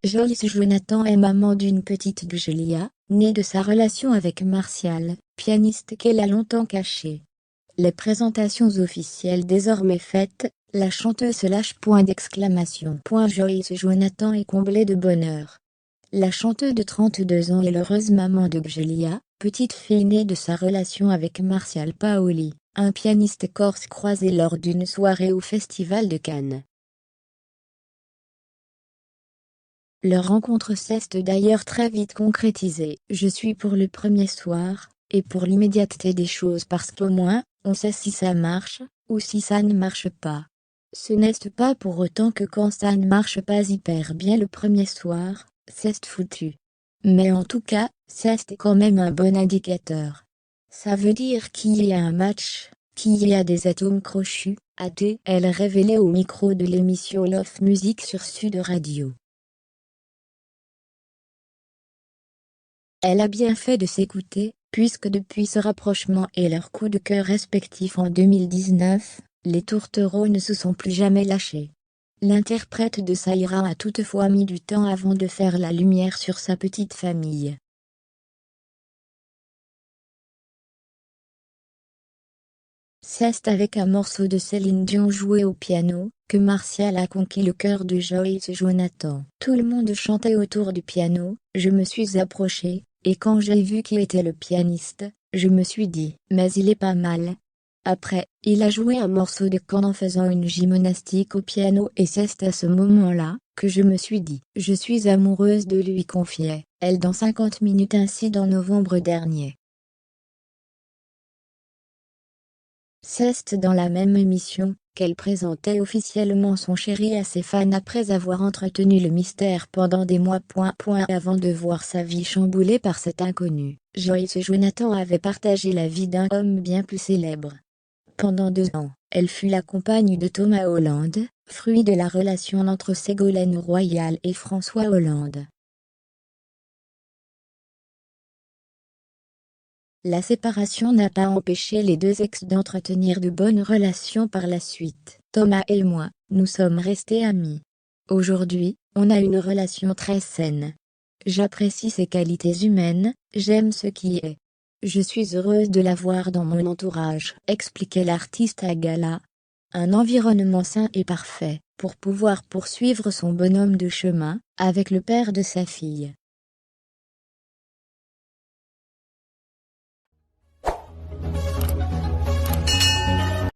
Joyce Jonathan est maman d'une petite Julia, née de sa relation avec Martial, pianiste qu'elle a longtemps caché. Les présentations officielles désormais faites, la chanteuse se lâche point d'exclamation. Joyce Jonathan est comblée de bonheur. La chanteuse de 32 ans est l'heureuse maman de Julia, petite fille née de sa relation avec Martial Paoli, un pianiste corse croisé lors d'une soirée au Festival de Cannes. Leur rencontre s'est d'ailleurs très vite concrétisée. Je suis pour le premier soir, et pour l'immédiateté des choses parce qu'au moins, on sait si ça marche, ou si ça ne marche pas. Ce n'est pas pour autant que quand ça ne marche pas hyper bien le premier soir, c'est foutu. Mais en tout cas, c'est quand même un bon indicateur. Ça veut dire qu'il y a un match, qu'il y a des atomes crochus, a-t-elle révélé au micro de l'émission Love Music sur Sud Radio. Elle a bien fait de s'écouter, puisque depuis ce rapprochement et leur coup de cœur respectif en 2019, les tourtereaux ne se sont plus jamais lâchés. L'interprète de Saïra a toutefois mis du temps avant de faire la lumière sur sa petite famille. C'est avec un morceau de Céline Dion joué au piano, que Martial a conquis le cœur de Joyce Jonathan. Tout le monde chantait autour du piano, je me suis approchée, et quand j'ai vu qui était le pianiste, je me suis dit « mais il est pas mal ». Après, il a joué un morceau de Can en faisant une gymnastique au piano et c'est à ce moment-là, que je me suis dit « je suis amoureuse de lui », confiait-elle dans 50 minutes ainsi dans novembre dernier. C'est dans la même émission, qu'elle présentait officiellement son chéri à ses fans après avoir entretenu le mystère pendant des mois. Avant de voir sa vie chamboulée par cet inconnu, Joyce Jonathan avait partagé la vie d'un homme bien plus célèbre. Pendant 2 ans, elle fut la compagne de Thomas Hollande, fruit de la relation entre Ségolène Royal et François Hollande. La séparation n'a pas empêché les deux ex d'entretenir de bonnes relations par la suite. Thomas et moi, nous sommes restés amis. Aujourd'hui, on a une relation très saine. J'apprécie ses qualités humaines, j'aime ce qui est. Je suis heureuse de l'avoir dans mon entourage, expliquait l'artiste à gala. Un environnement sain et parfait, pour pouvoir poursuivre son bonhomme de chemin, avec le père de sa fille.